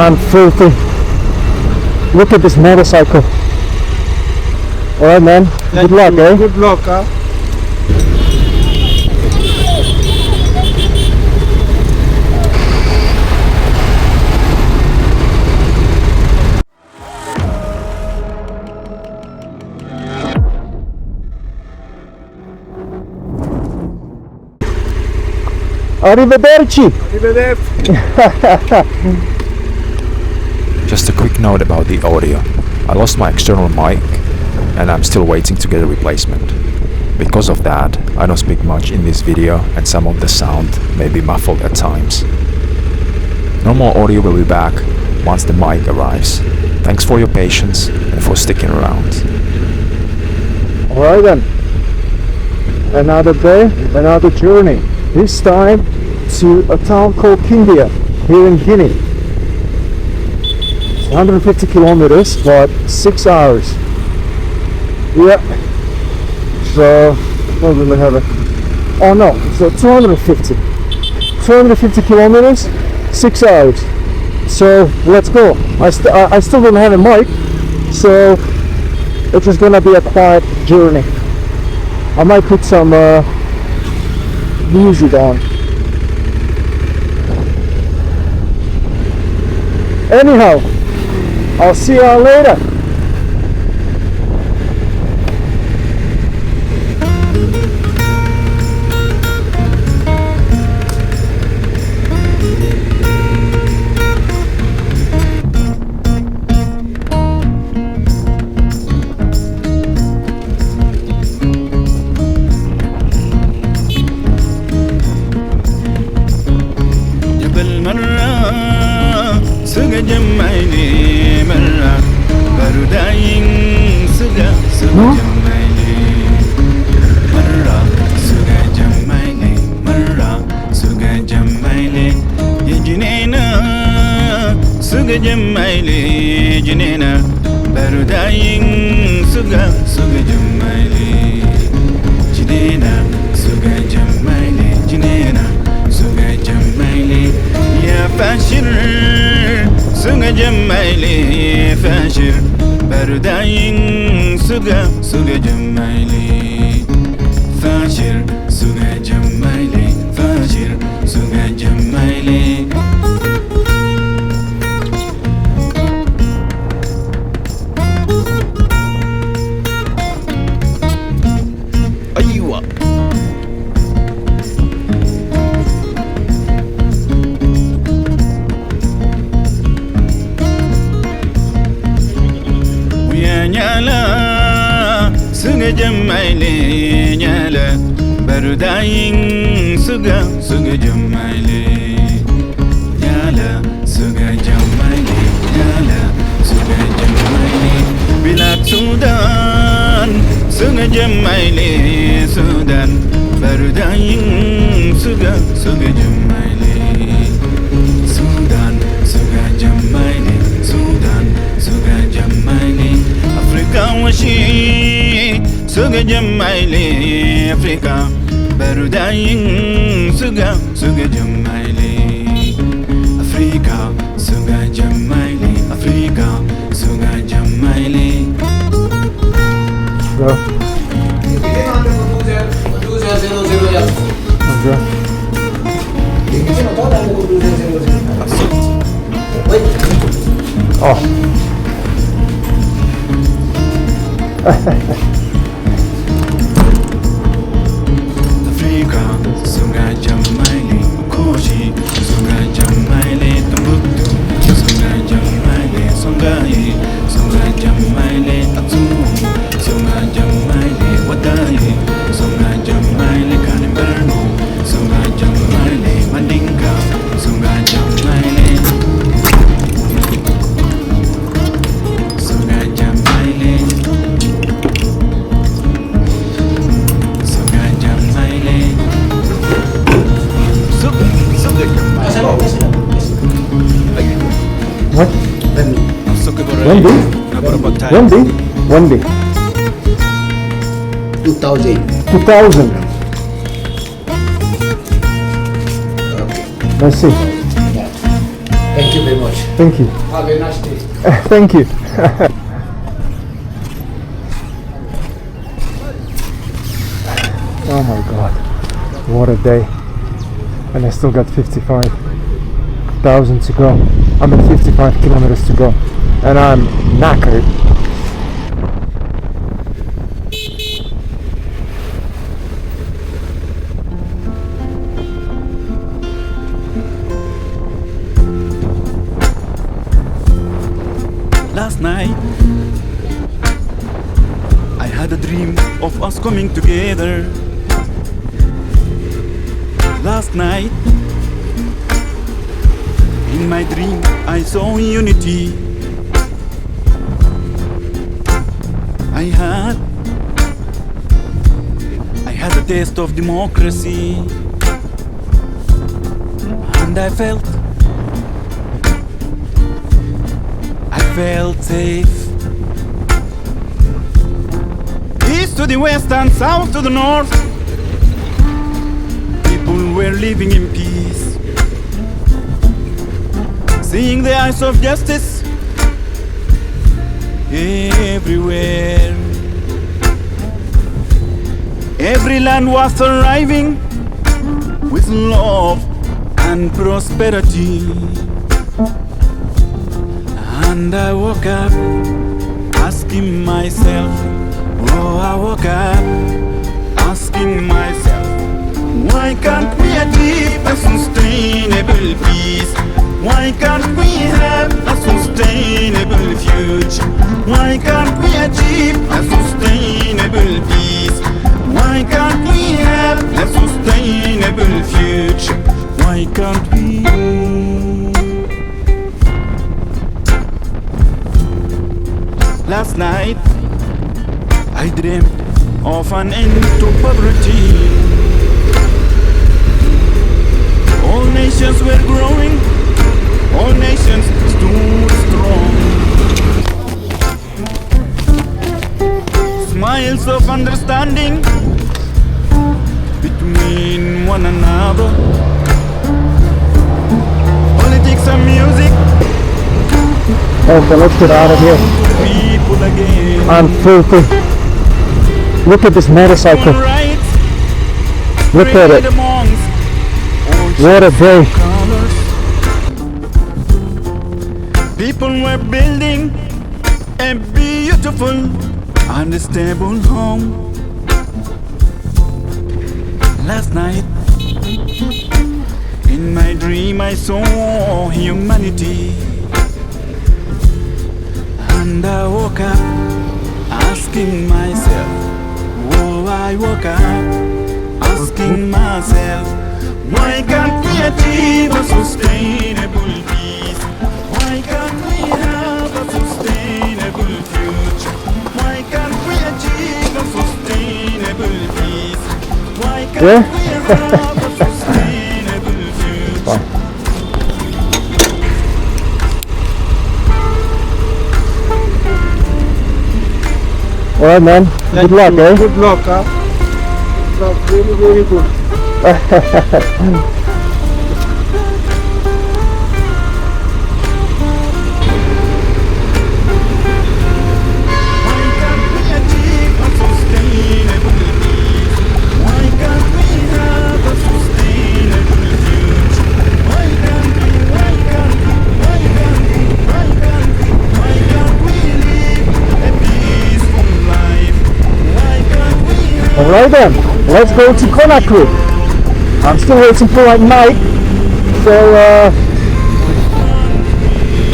I'm filthy. Look at this motorcycle. Alright man, good luck eh? Good luck, huh? Arrivederci! Arrivederci. Just a quick note about the audio. I lost my external mic and I'm still waiting to get a replacement. Because of that, I don't speak much in this video and some of the sound may be muffled at times. Normal audio will be back once the mic arrives. Thanks for your patience and for sticking around. Alright then. Another day, another journey. This time to a town called Kindia here in Guinea. It's 150 kilometers but 6 hours. Yeah. So what will we have it? Oh no, so 250 kilometers, 6 hours. So let's go. I still don't have a mic, so it's just gonna be a quiet journey. I might put some music on. Anyhow, I'll see you all later. One day. 2000. 2000. Okay. Let's see. Yeah. Thank Thank you very much. Thank you. Have a nice day. Thank you. Oh my god, what a day. And I still got 55,000 to go. I mean 55 kilometers to go. And I'm knackered. Last night I had a dream of us coming together. Last night in my dream I saw unity. I had a taste of democracy, and I felt safe. East to the west and south to the north, people were living in peace, seeing the eyes of justice everywhere. Every land was thriving with love and prosperity. And I woke up asking myself, oh, I woke up asking myself, why can't we achieve a sustainable peace? Why can't we have a sustainable future? Why can't we achieve a sustainable peace? Why can't we have a sustainable future? Why can't we? Last night I dreamt of an end to poverty. All nations were growing, all nations stood strong. Smiles of understanding between one another. Politics and music. Okay, let's get out of here. People again. I'm filthy. Look at this motorcycle. Look at it. What a day. People were building a beautiful and stable home. Last night in my dream I saw humanity. And I woke up asking myself, oh, I woke up asking myself, why can't we achieve a sustainable peace? Why can't we have a sustainable future? Why can't we achieve a sustainable peace? Why can't we have a sustainable future? Alright man, good luck, eh? Good luck, huh? Very, very good. Alright then, let's go to Conakry. I'm still waiting for like Mike, so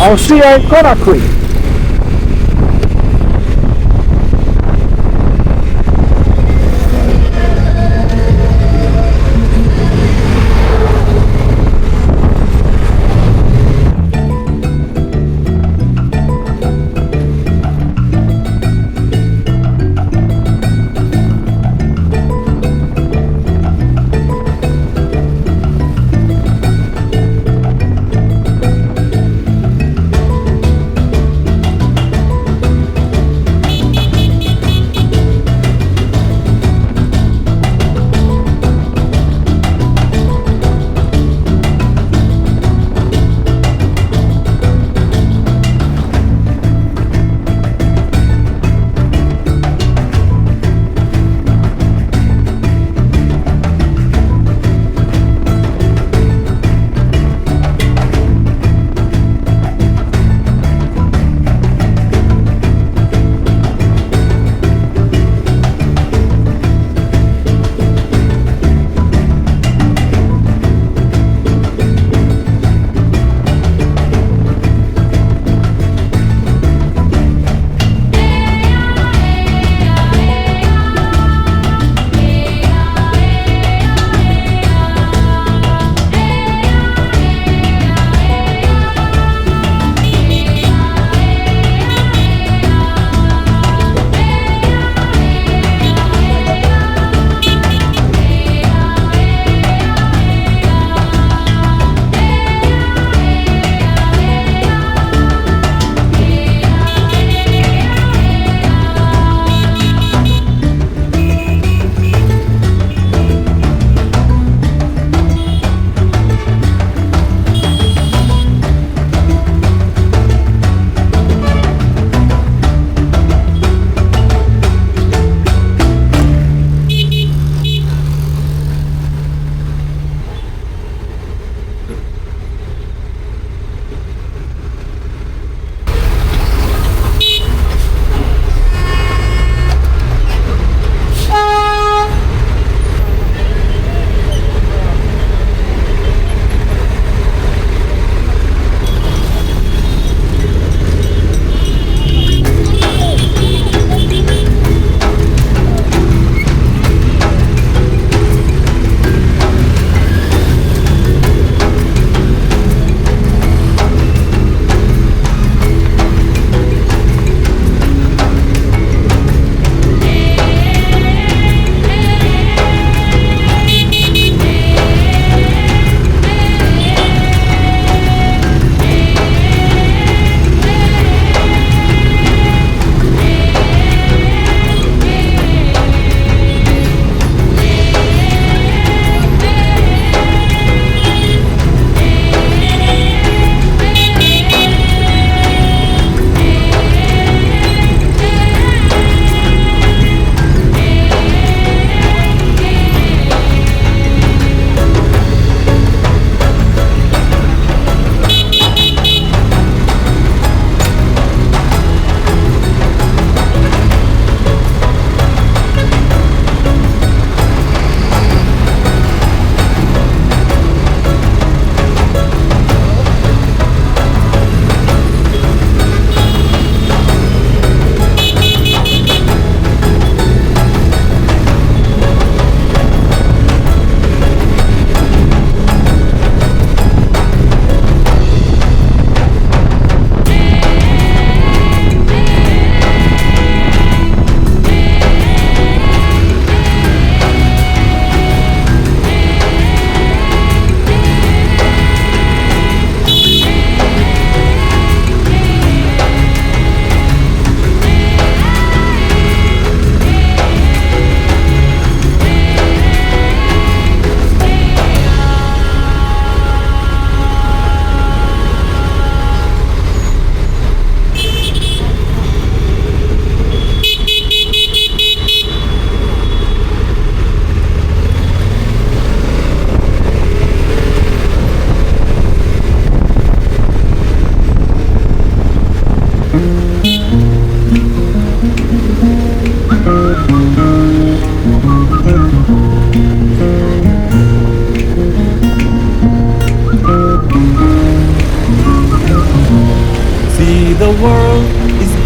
I'll see you in Conakry.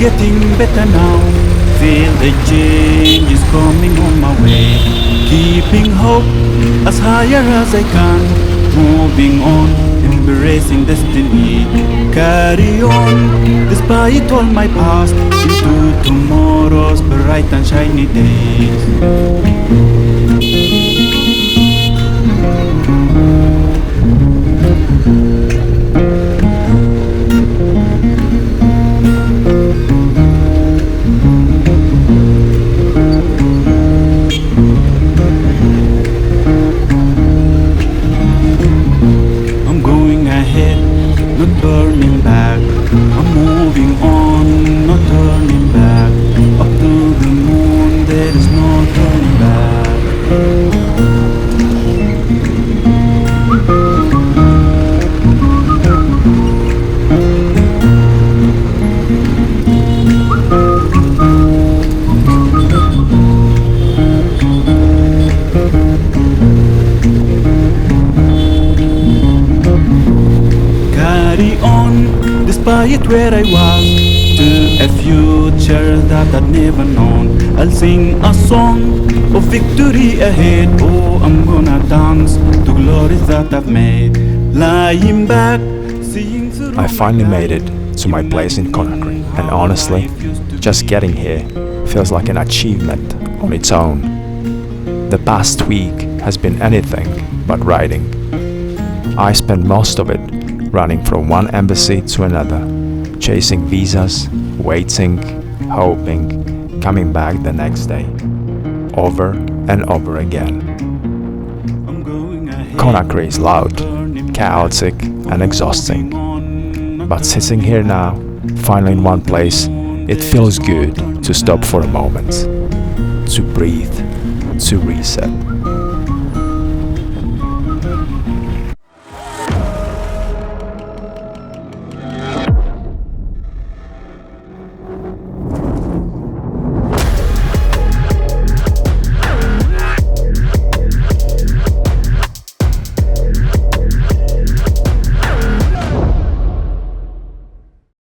getting better now. Feel the change is coming on my way. Keeping hope as higher as I can. Moving on, embracing destiny. Carry on, despite all my past, into tomorrow's bright and shiny days. I'm going ahead, not turning back. I'm moving on, not turning back. Up to the moon, there is no turning back. Carry on, despite where I was, to a future that I'd never known. I'll sing a song of victory ahead. Oh, I'm gonna dance to glories that I've made. Lying back, seeing through I finally made it to my place in Conakry, and honestly, just getting here feels like an achievement on its own. The past week has been anything but riding. I spent most of it running from one embassy to another, chasing visas, waiting, hoping, coming back the next day, over and over again. I'm going ahead, Conakry is loud, chaotic, and exhausting. But sitting here now, finally in one place, it feels good to stop for a moment, to breathe, to reset.